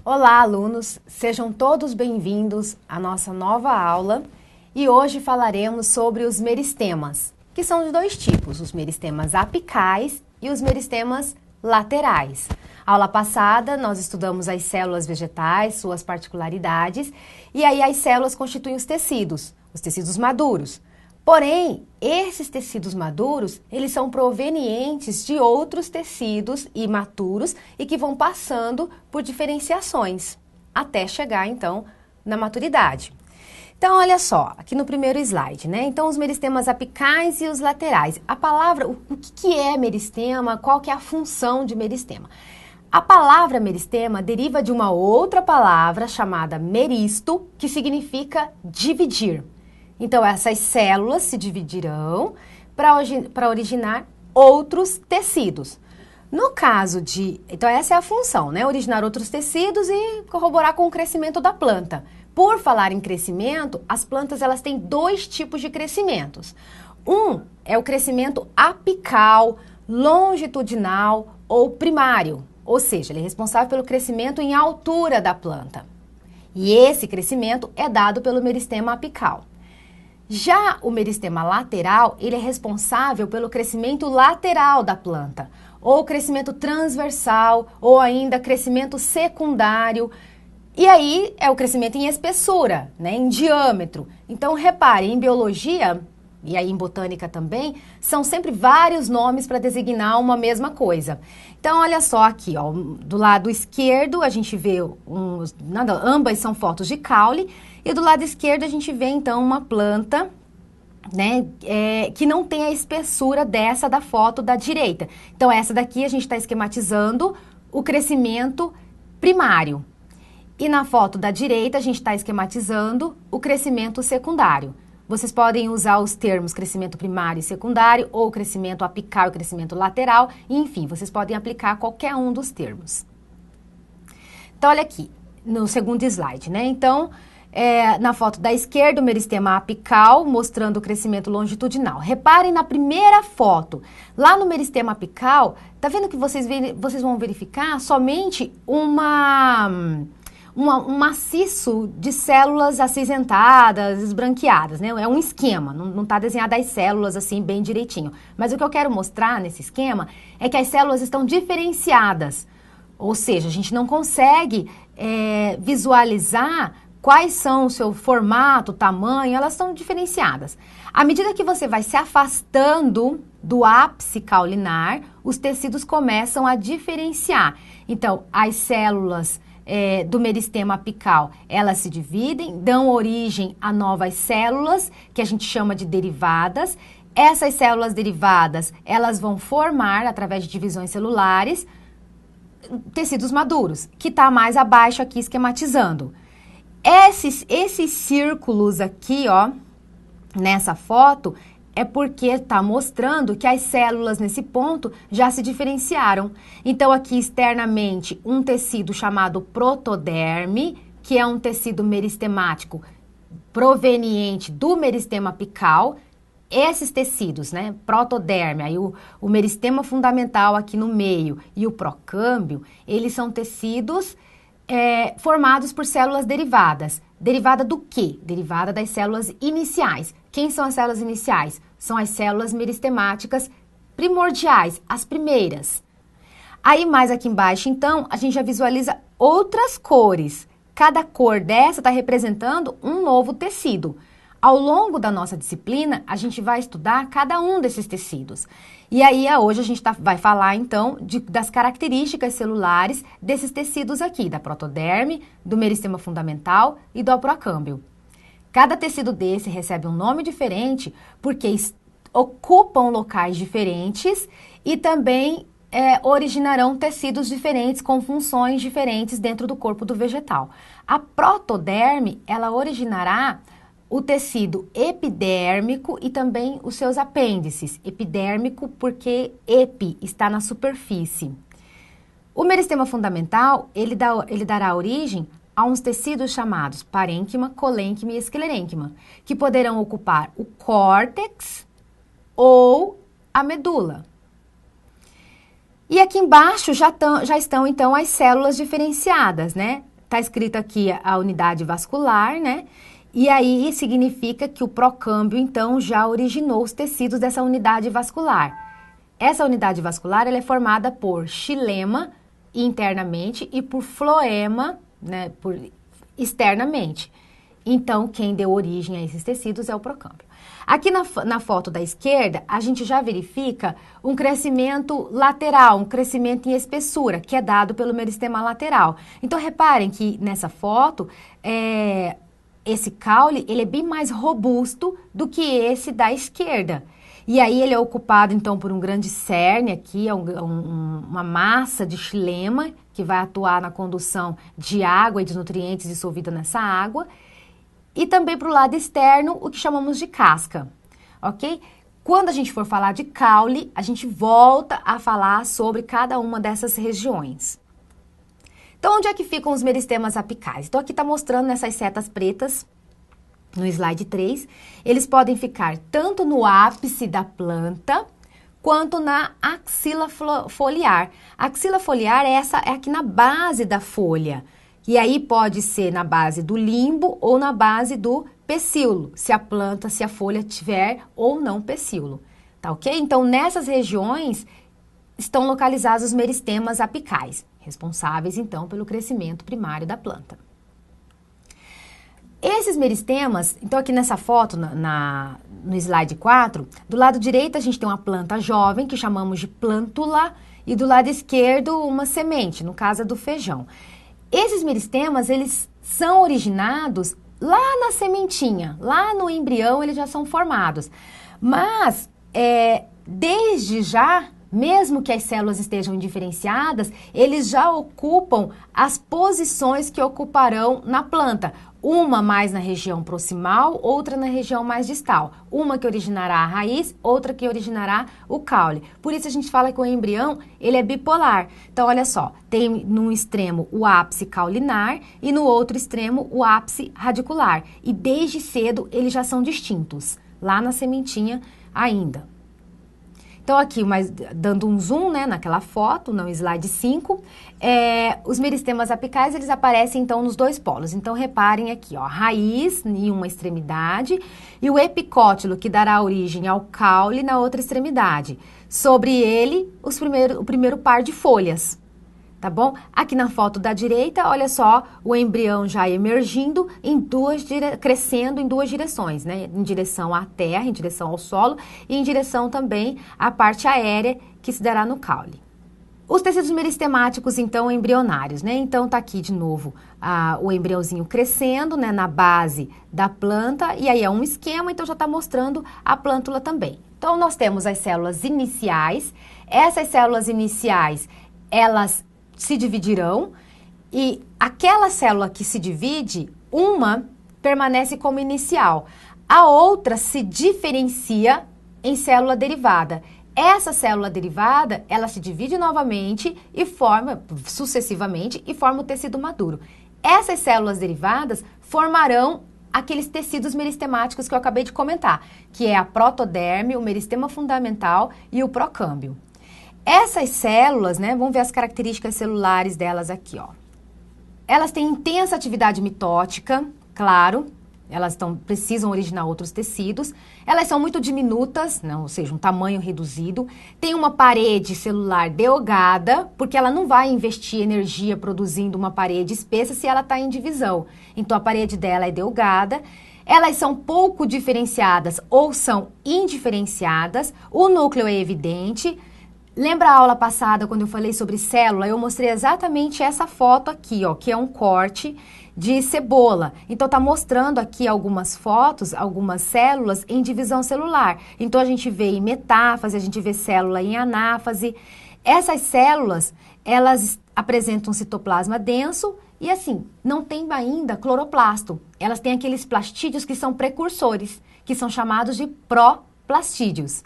Olá, alunos! Sejam todos bem-vindos à nossa nova aula e hoje falaremos sobre os meristemas, que são de dois tipos, os meristemas apicais e os meristemas laterais. Aula passada, nós estudamos as células vegetais, suas particularidades, e aí as células constituem os tecidos maduros. Porém, esses tecidos maduros, eles são provenientes de outros tecidos imaturos e que vão passando por diferenciações, até chegar, então, na maturidade. Então, olha só, aqui no primeiro slide, né? Então, os meristemas apicais e os laterais. A palavra, o que é meristema? Qual que é a função de meristema? A palavra meristema deriva de uma outra palavra chamada meristo, que significa dividir. Então, essas células se dividirão para originar outros tecidos. No caso de... Então, essa é a função, né? Originar outros tecidos e corroborar com o crescimento da planta. Por falar em crescimento, as plantas elas têm dois tipos de crescimentos. Um é o crescimento apical, longitudinal ou primário. Ou seja, ele é responsável pelo crescimento em altura da planta. E esse crescimento é dado pelo meristema apical. Já o meristema lateral, ele é responsável pelo crescimento lateral da planta, ou crescimento transversal, ou ainda crescimento secundário. E aí é o crescimento em espessura, né, em diâmetro. Então, repare, em biologia, e aí em botânica também, são sempre vários nomes para designar uma mesma coisa. Então, olha só aqui, ó, do lado esquerdo a gente vê ambas são fotos de caule, e do lado esquerdo a gente vê então uma planta, né, que não tem a espessura dessa da foto da direita. Então, essa daqui a gente está esquematizando o crescimento primário. E na foto da direita a gente está esquematizando o crescimento secundário. Vocês podem usar os termos crescimento primário e secundário, ou crescimento apical e crescimento lateral, enfim, vocês podem aplicar qualquer um dos termos. Então, olha aqui, no segundo slide, né? Então, na foto da esquerda, o meristema apical, mostrando o crescimento longitudinal. Reparem na primeira foto, lá no meristema apical, tá vendo que vocês vão verificar somente um maciço de células acinzentadas, esbranqueadas, né? É um esquema, não está desenhado as células assim bem direitinho. Mas o que eu quero mostrar nesse esquema é que as células estão diferenciadas. Ou seja, a gente não consegue visualizar quais são o seu formato, tamanho, elas são diferenciadas. À medida que você vai se afastando do ápice caulinar, os tecidos começam a diferenciar. Então, as células do meristema apical, elas se dividem, dão origem a novas células, que a gente chama de derivadas. Essas células derivadas, elas vão formar, através de divisões celulares, tecidos maduros, que está mais abaixo aqui esquematizando. Esses círculos aqui, ó, nessa foto, é porque está mostrando que as células nesse ponto já se diferenciaram. Então, aqui externamente, um tecido chamado protoderme, que é um tecido meristemático proveniente do meristema apical. Esses tecidos, né, protoderme, aí o meristema fundamental aqui no meio e o procâmbio, eles são tecidos formados por células derivadas. Derivada do quê? Derivada das células iniciais. Quem são as células iniciais? São as células meristemáticas primordiais, as primeiras. Aí mais aqui embaixo, então, a gente já visualiza outras cores. Cada cor dessa está representando um novo tecido. Ao longo da nossa disciplina, a gente vai estudar cada um desses tecidos. E aí, hoje a gente vai falar, então, das características celulares desses tecidos aqui, da protoderme, do meristema fundamental e do procâmbio. Cada tecido desse recebe um nome diferente porque ocupam locais diferentes e também originarão tecidos diferentes com funções diferentes dentro do corpo do vegetal. A protoderme, ela originará o tecido epidérmico e também os seus apêndices. Epidérmico porque epi está na superfície. O meristema fundamental, ele dará origem a uns tecidos chamados parênquima, colênquima e esclerênquima, que poderão ocupar o córtex ou a medula. E aqui embaixo já estão, então, as células diferenciadas, né? tá escrito aqui a unidade vascular, né? E aí significa que o procâmbio, então, já originou os tecidos dessa unidade vascular. Essa unidade vascular, ela é formada por xilema internamente e por floema, né, externamente. Então, quem deu origem a esses tecidos é o procâmbio. Aqui na foto da esquerda, a gente já verifica um crescimento lateral, um crescimento em espessura, que é dado pelo meristema lateral. Então, reparem que nessa foto, esse caule, ele é bem mais robusto do que esse da esquerda. E aí ele é ocupado, então, por um grande cerne aqui, uma massa de xilema, que vai atuar na condução de água e de nutrientes dissolvida nessa água. E também para o lado externo, o que chamamos de casca, ok? Quando a gente for falar de caule, a gente volta a falar sobre cada uma dessas regiões. Então, onde é que ficam os meristemas apicais? Então, aqui está mostrando nessas setas pretas, no slide 3, eles podem ficar tanto no ápice da planta, quanto na axila foliar. A axila foliar é aqui na base da folha. E aí pode ser na base do limbo ou na base do pecíolo, se a folha tiver ou não pecíolo, tá ok? Então, nessas regiões estão localizados os meristemas apicais, responsáveis, então, pelo crescimento primário da planta. Esses meristemas, então aqui nessa foto, no slide 4, do lado direito a gente tem uma planta jovem, que chamamos de plântula, e do lado esquerdo uma semente, no caso do feijão. Esses meristemas, eles são originados lá na sementinha, lá no embrião eles já são formados. Mas, desde já, mesmo que as células estejam indiferenciadas, eles já ocupam as posições que ocuparão na planta. Uma mais na região proximal, outra na região mais distal. Uma que originará a raiz, outra que originará o caule. Por isso a gente fala que o embrião, ele é bipolar. Então, olha só, tem num extremo o ápice caulinar e no outro extremo o ápice radicular. E desde cedo eles já são distintos, lá na sementinha ainda. Então, aqui, dando um zoom, né, naquela foto, no slide 5, os meristemas apicais, eles aparecem, então, nos dois polos. Então, reparem aqui, ó, raiz em uma extremidade e o epicótilo, que dará origem ao caule na outra extremidade. Sobre ele, o primeiro par de folhas. Tá bom? Aqui na foto da direita, olha só, o embrião já emergindo crescendo em duas direções, né? Em direção à terra, em direção ao solo e em direção também à parte aérea que se dará no caule. Os tecidos meristemáticos, então, embrionários, né? Então, tá aqui de novo o embriãozinho crescendo, né, na base da planta, e aí é um esquema, então já tá mostrando a plântula também. Então, nós temos as células iniciais. Essas células iniciais, elas se dividirão e aquela célula que se divide, uma permanece como inicial, a outra se diferencia em célula derivada. Essa célula derivada, ela se divide novamente e forma, sucessivamente, e forma o tecido maduro. Essas células derivadas formarão aqueles tecidos meristemáticos que eu acabei de comentar, que é a protoderme, o meristema fundamental e o procâmbio. Essas células, né, vamos ver as características celulares delas aqui, ó. Elas têm intensa atividade mitótica, claro, elas precisam originar outros tecidos. Elas são muito diminutas, né, ou seja, um tamanho reduzido. Tem uma parede celular delgada, porque ela não vai investir energia produzindo uma parede espessa se ela está em divisão. Então, a parede dela é delgada. Elas são pouco diferenciadas ou são indiferenciadas. O núcleo é evidente. Lembra a aula passada, quando eu falei sobre célula, eu mostrei exatamente essa foto aqui, ó, que é um corte de cebola. Então, tá mostrando aqui algumas fotos, algumas células em divisão celular. Então, a gente vê em metáfase, a gente vê célula em anáfase. Essas células, elas apresentam um citoplasma denso e, assim, não tem ainda cloroplasto. Elas têm aqueles plastídeos que são precursores, que são chamados de proplastídeos.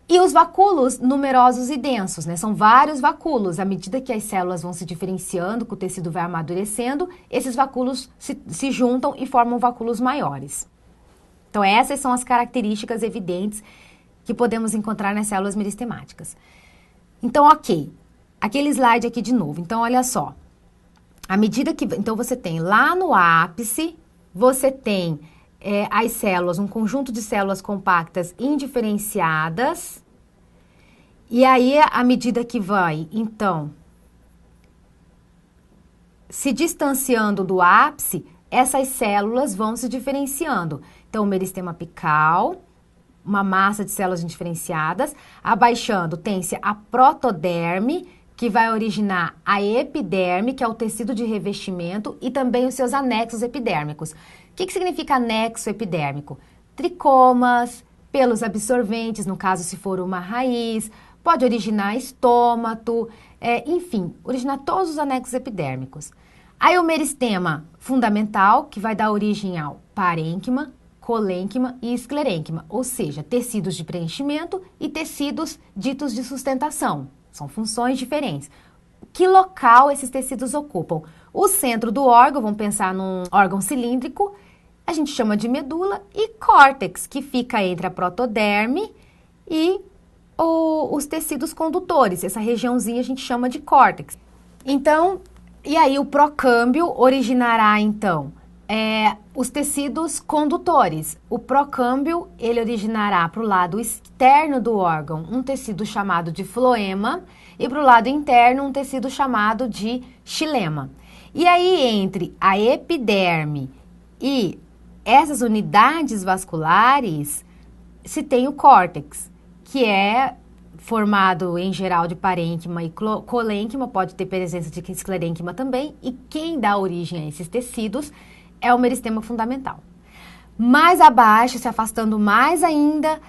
E os vacúolos numerosos e densos, né? São vários vacúolos. À medida que as células vão se diferenciando, que o tecido vai amadurecendo, esses vacúolos se juntam e formam vacúolos maiores. Então, essas são as características evidentes que podemos encontrar nas células meristemáticas. Então, ok. Aquele slide aqui de novo. Então, olha só. À medida que... Então, você tem lá no ápice, você tem as células, um conjunto de células compactas indiferenciadas. E aí, à medida que vai, então, se distanciando do ápice, essas células vão se diferenciando. Então, o meristema apical, uma massa de células indiferenciadas, abaixando, tem-se a protoderme, que vai originar a epiderme, que é o tecido de revestimento, e também os seus anexos epidérmicos. O que significa anexo epidérmico? Tricomas, pelos absorventes, no caso se for uma raiz, pode originar estômato, enfim, originar todos os anexos epidérmicos. Aí o meristema fundamental, que vai dar origem ao parênquima, colênquima e esclerênquima, ou seja, tecidos de preenchimento e tecidos ditos de sustentação. São funções diferentes. Que local esses tecidos ocupam? O centro do órgão, vamos pensar num órgão cilíndrico, a gente chama de medula, e córtex, que fica entre a protoderme e os tecidos condutores. Essa regiãozinha a gente chama de córtex. Então, e aí o procâmbio originará, então, os tecidos condutores. O procâmbio, ele originará para o lado externo do órgão um tecido chamado de floema e para o lado interno um tecido chamado de xilema. E aí, entre a epiderme e essas unidades vasculares, se tem o córtex, que é formado em geral de parênquima e colênquima, pode ter presença de esclerênquima também, e quem dá origem a esses tecidos é o meristema fundamental. Mais abaixo, se afastando mais ainda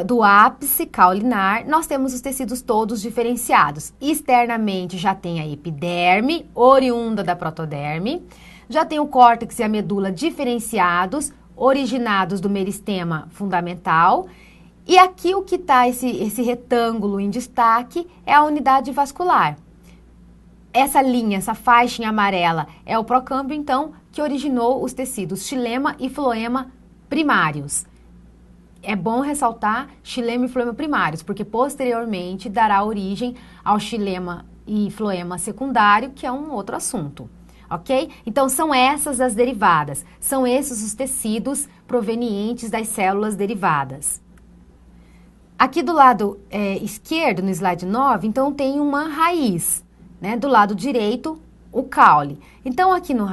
do ápice caulinar, nós temos os tecidos todos diferenciados. Externamente já tem a epiderme, oriunda da protoderme, já tem o córtex e a medula diferenciados, originados do meristema fundamental. E aqui o que está esse retângulo em destaque é a unidade vascular. Essa linha, essa faixa em amarela é o procâmbio, então, que originou os tecidos xilema e floema primários. É bom ressaltar xilema e floema primários, porque posteriormente dará origem ao xilema e floema secundário, que é um outro assunto, ok? Então, são essas as derivadas, são esses os tecidos provenientes das células derivadas. Aqui do lado esquerdo, no slide 9, então tem uma raiz, né? Do lado direito, o caule. Então, aqui na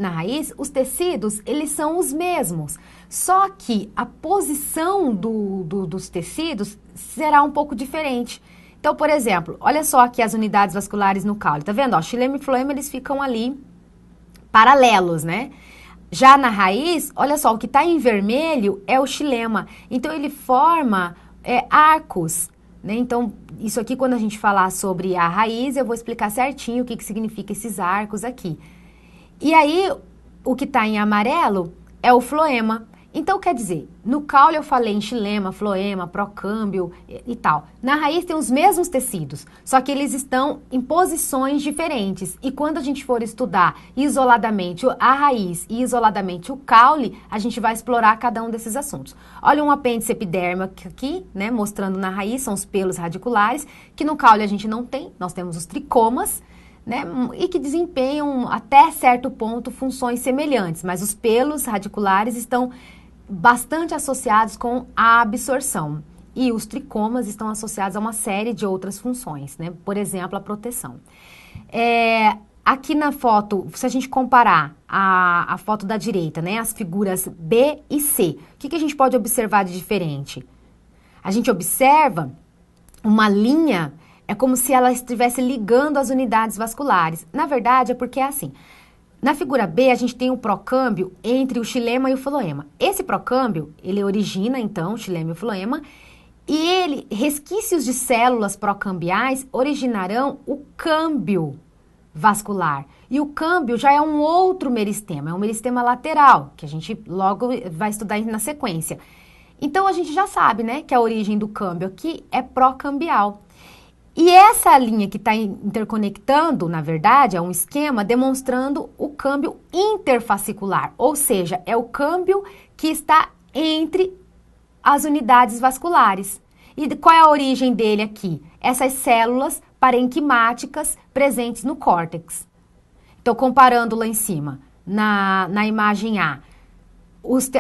raiz, os tecidos, eles são os mesmos, só que a posição dos tecidos será um pouco diferente. Então, por exemplo, olha só aqui as unidades vasculares no caule, tá vendo? Ó, xilema e floema, eles ficam ali paralelos, né? Já na raiz, olha só, o que está em vermelho é o xilema, então ele forma arcos, né? Então, isso aqui, quando a gente falar sobre a raiz, eu vou explicar certinho o que significa esses arcos aqui. E aí, o que está em amarelo é o floema. Então, quer dizer, no caule eu falei em xilema, floema, procâmbio e tal. Na raiz tem os mesmos tecidos, só que eles estão em posições diferentes. E quando a gente for estudar isoladamente a raiz e isoladamente o caule, a gente vai explorar cada um desses assuntos. Olha um apêndice epidérmico aqui, né, mostrando na raiz, são os pelos radiculares, que no caule a gente não tem, nós temos os tricomas, né, e que desempenham até certo ponto funções semelhantes, mas os pelos radiculares estão bastante associados com a absorção e os tricomas estão associados a uma série de outras funções, né? Por exemplo, a proteção. Aqui na foto, se a gente comparar a foto da direita, né, as figuras B e C, o que a gente pode observar de diferente? A gente observa uma linha, é como se ela estivesse ligando as unidades vasculares. Na verdade, é porque é assim. Na figura B, a gente tem um procâmbio entre o xilema e o floema. Esse procâmbio, ele origina, então, o xilema e o floema, e resquícios de células procambiais originarão o câmbio vascular. E o câmbio já é um outro meristema, é um meristema lateral, que a gente logo vai estudar na sequência. Então, a gente já sabe, né, que a origem do câmbio aqui é procambial. E essa linha que está interconectando, na verdade, é um esquema demonstrando o câmbio interfascicular, ou seja, é o câmbio que está entre as unidades vasculares. E qual é a origem dele aqui? Essas células parenquimáticas presentes no córtex. Então, comparando lá em cima, na imagem A,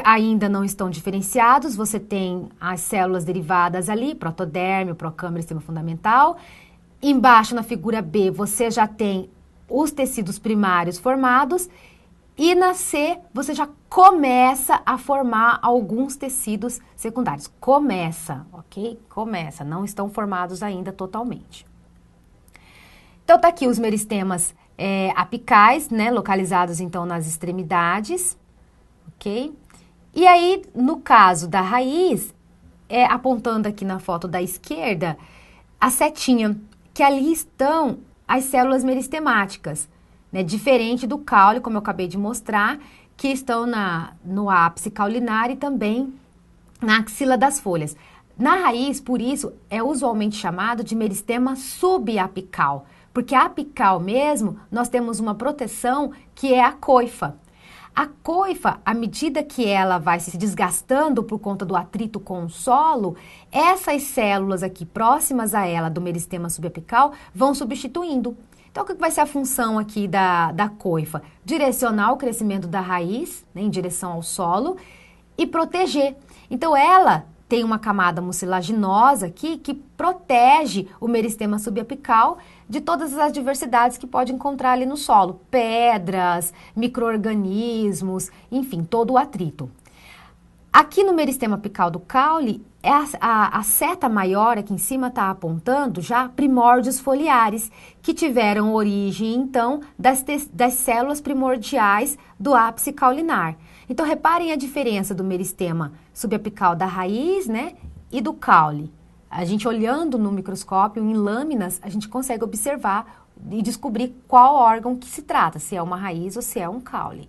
ainda não estão diferenciados, você tem as células derivadas ali, protoderme, procâmera, sistema fundamental. Embaixo, na figura B, você já tem os tecidos primários formados. E na C, você já começa a formar alguns tecidos secundários. Começa, ok? Começa, não estão formados ainda totalmente. Então, tá aqui os meristemas apicais, né? Localizados, então, nas extremidades, ok? E aí, no caso da raiz, apontando aqui na foto da esquerda, a setinha, que ali estão as células meristemáticas, né, diferente do caule, como eu acabei de mostrar, que estão no ápice caulinar e também na axila das folhas. Na raiz, por isso, é usualmente chamado de meristema subapical, porque a apical mesmo, nós temos uma proteção que é a coifa. A coifa, à medida que ela vai se desgastando por conta do atrito com o solo, essas células aqui próximas a ela do meristema subapical vão substituindo. Então, o que vai ser a função aqui da coifa? Direcionar o crescimento da raiz, né, em direção ao solo e proteger. Então, ela tem uma camada mucilaginosa aqui que protege o meristema subapical de todas as adversidades que pode encontrar ali no solo. Pedras, micro-organismos, enfim, todo o atrito. Aqui no meristema apical do caule, a seta maior aqui em cima está apontando já primórdios foliares, que tiveram origem, então, das células primordiais do ápice caulinar. Então, reparem a diferença do meristema subapical da raiz, né, e do caule. A gente olhando no microscópio, em lâminas, a gente consegue observar e descobrir qual órgão que se trata, se é uma raiz ou se é um caule.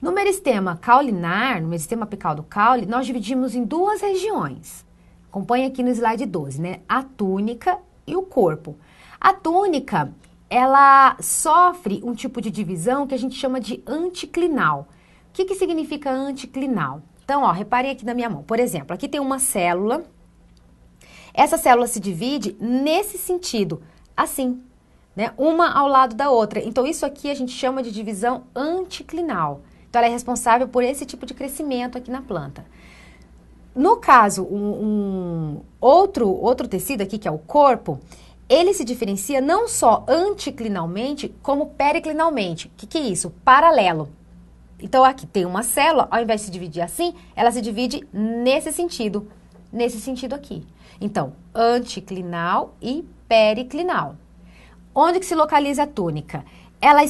No meristema caulinar, no meristema apical do caule, nós dividimos em duas regiões. Acompanhe aqui no slide 12, né? A túnica e o corpo. A túnica, ela sofre um tipo de divisão que a gente chama de anticlinal. O que significa anticlinal? Então, ó, reparem aqui na minha mão. Por exemplo, aqui tem uma célula. Essa célula se divide nesse sentido, assim, né? Uma ao lado da outra. Então, isso aqui a gente chama de divisão anticlinal. Então, ela é responsável por esse tipo de crescimento aqui na planta. No caso, outro tecido aqui, que é o corpo, ele se diferencia não só anticlinalmente, como periclinalmente. O que é isso? Paralelo. Então, aqui tem uma célula, ao invés de se dividir assim, ela se divide nesse sentido aqui. Então, anticlinal e periclinal. Onde que se localiza a túnica? Ela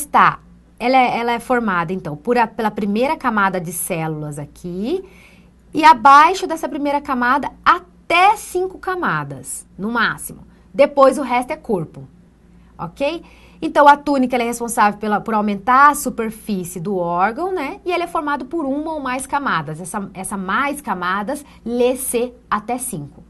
é formada, então, pela primeira camada de células aqui, e abaixo dessa primeira camada, até 5 camadas, no máximo. Depois, o resto é corpo, ok? Então, a túnica ela é responsável por aumentar a superfície do órgão, né? E ele é formado por uma ou mais camadas. Essa mais camadas, lê-se até 5.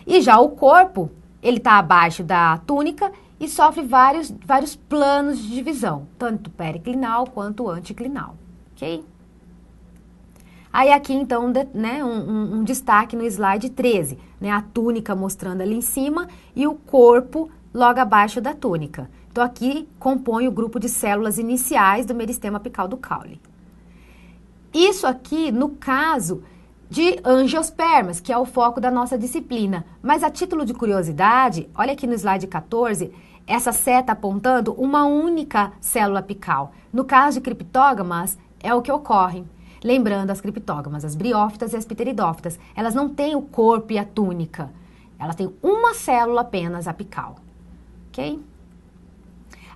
E já o corpo, ele está abaixo da túnica e sofre vários planos de divisão, tanto periclinal quanto anticlinal, ok? Aí aqui, então, né, um destaque no slide 13, né, a túnica mostrando ali em cima e o corpo logo abaixo da túnica. Então, aqui compõe o grupo de células iniciais do meristema apical do caule. Isso aqui, no caso de angiospermas, que é o foco da nossa disciplina. Mas a título de curiosidade, olha aqui no slide 14, essa seta apontando uma única célula apical. No caso de criptógamas, é o que ocorre. Lembrando as criptógamas, as briófitas e as pteridófitas, elas não têm o corpo e a túnica. Elas têm uma célula apenas apical. Ok?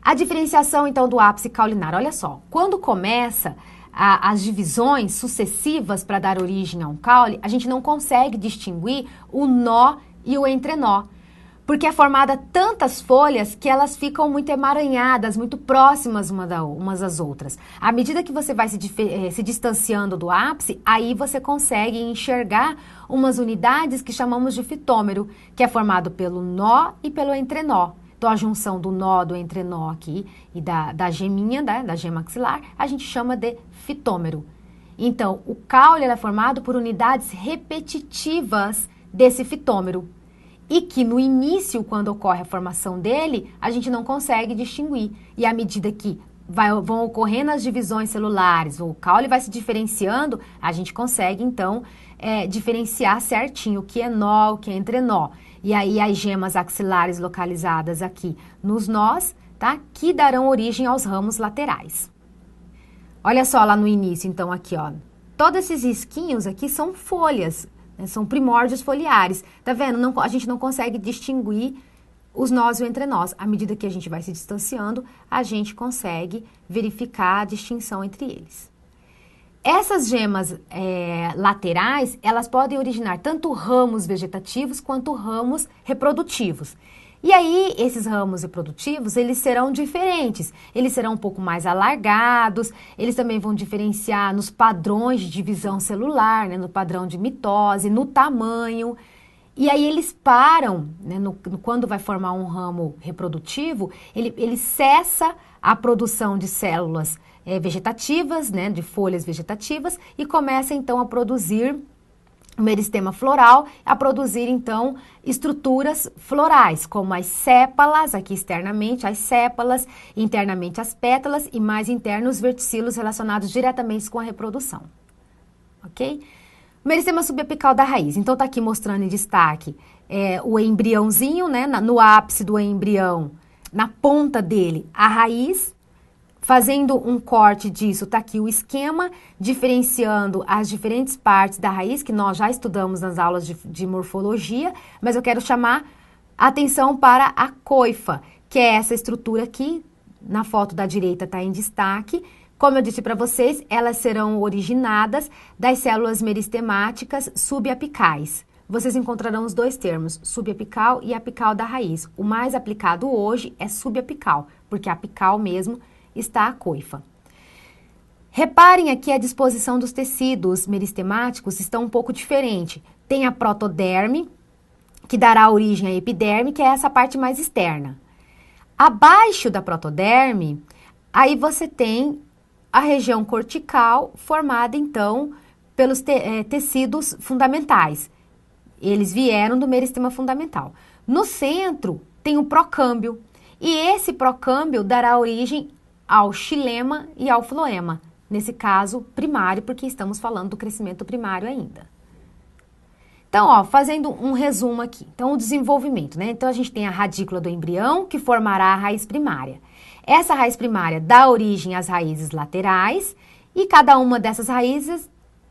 A diferenciação, então, do ápice caulinar. Olha só, quando começa as divisões sucessivas para dar origem a um caule, a gente não consegue distinguir o nó e o entrenó, porque é formada tantas folhas que elas ficam muito emaranhadas, muito próximas umas das outras. À medida que você vai se distanciando do ápice, aí você consegue enxergar umas unidades que chamamos de fitômero, que é formado pelo nó e pelo entrenó. Então, a junção do nó, do entrenó aqui e da geminha, da gema axilar, a gente chama de fitômero. Então, o caule é formado por unidades repetitivas desse fitômero. E que no início, quando ocorre a formação dele, a gente não consegue distinguir. E à medida que vão ocorrendo as divisões celulares, o caule vai se diferenciando, a gente consegue, então, diferenciar certinho o que é nó, o que é entrenó. E aí, as gemas axilares localizadas aqui nos nós, tá? Que darão origem aos ramos laterais. Olha só lá no início, então, aqui, ó. Todos esses risquinhos aqui são folhas, né? São primórdios foliares. Tá vendo? A gente não consegue distinguir os nós e o entrenós. À medida que a gente vai se distanciando, a gente consegue verificar a distinção entre eles. Essas gemas laterais, elas podem originar tanto ramos vegetativos quanto ramos reprodutivos. E aí, esses ramos reprodutivos, eles serão diferentes. Eles serão um pouco mais alargados, eles também vão diferenciar nos padrões de divisão celular, né, no padrão de mitose, no tamanho. E aí eles param, né, quando vai formar um ramo reprodutivo, ele cessa a produção de células vegetativas, né, de folhas vegetativas, e começa então a produzir o meristema floral, a produzir então estruturas florais, como as sépalas, aqui externamente as sépalas, internamente as pétalas e mais internos os verticilos relacionados diretamente com a reprodução. Ok? Meristema subapical da raiz. Então, tá aqui mostrando em destaque o embriãozinho, né? No ápice do embrião, na ponta dele, a raiz. Fazendo um corte disso, tá aqui o esquema, diferenciando as diferentes partes da raiz, que nós já estudamos nas aulas de morfologia, mas eu quero chamar a atenção para a coifa, que é essa estrutura aqui, na foto da direita está em destaque. Como eu disse para vocês, elas serão originadas das células meristemáticas subapicais. Vocês encontrarão os dois termos, subapical e apical da raiz. O mais aplicado hoje é subapical, porque apical mesmo está a coifa. Reparem aqui a disposição dos tecidos meristemáticos está um pouco diferente. Tem a protoderme, que dará origem à epiderme, que é essa parte mais externa. Abaixo da protoderme, aí você tem a região cortical, formada então pelos tecidos fundamentais. Eles vieram do meristema fundamental. No centro tem o procâmbio, e esse procâmbio dará origem ao xilema e ao floema. Nesse caso, primário, porque estamos falando do crescimento primário ainda. Então, ó, fazendo um resumo aqui. Então, o desenvolvimento, né? Então, a gente tem a radícula do embrião, que formará a raiz primária. Essa raiz primária dá origem às raízes laterais, e cada uma dessas raízes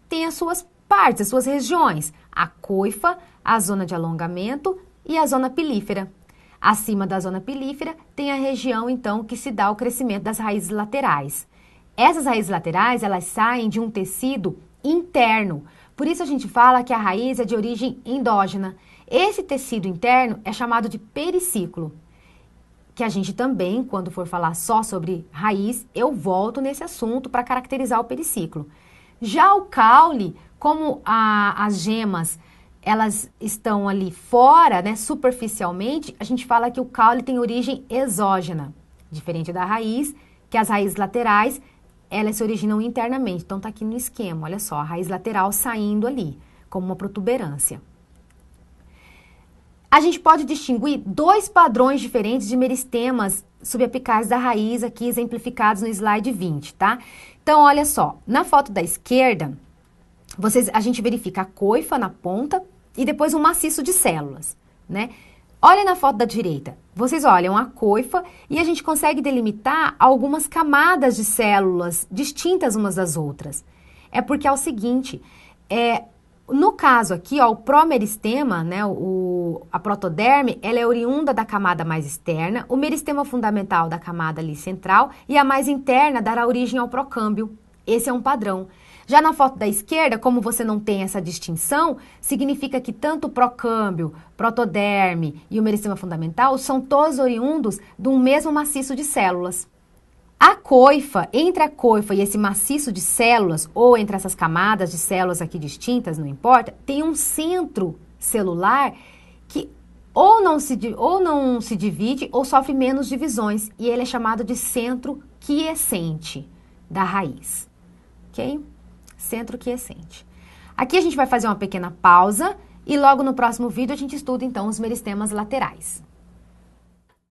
tem as suas partes, as suas regiões. A coifa, a zona de alongamento e a zona pilífera. Acima da zona pilífera tem a região, então, que se dá o crescimento das raízes laterais. Essas raízes laterais, elas saem de um tecido interno. Por isso a gente fala que a raiz é de origem endógena. Esse tecido interno é chamado de periciclo, que a gente também, quando for falar só sobre raiz, eu volto nesse assunto para caracterizar o periciclo. Já o caule, como as gemas elas estão ali fora, né, superficialmente, a gente fala que o caule tem origem exógena, diferente da raiz, que as raízes laterais, elas se originam internamente. Então, tá aqui no esquema, olha só, a raiz lateral saindo ali, como uma protuberância. A gente pode distinguir dois padrões diferentes de meristemas subapicais da raiz, aqui exemplificados no slide 20, tá? Então, olha só, na foto da esquerda, a gente verifica a coifa na ponta, e depois um maciço de células, né? Olha na foto da direita, vocês olham a coifa e a gente consegue delimitar algumas camadas de células distintas umas das outras. É porque é o seguinte, no caso aqui, ó, o promeristema, né, a protoderme, ela é oriunda da camada mais externa, o meristema fundamental da camada ali central e a mais interna dará origem ao procâmbio. Esse é um padrão. Já na foto da esquerda, como você não tem essa distinção, significa que tanto o procâmbio, protoderme e o meristema fundamental são todos oriundos de um mesmo maciço de células. A coifa, entre a coifa e esse maciço de células, ou entre essas camadas de células aqui distintas, não importa, tem um centro celular que ou não se divide ou sofre menos divisões, e ele é chamado de centro quiescente da raiz. Ok? Centro quiescente. Aqui a gente vai fazer uma pequena pausa e logo no próximo vídeo a gente estuda então os meristemas laterais.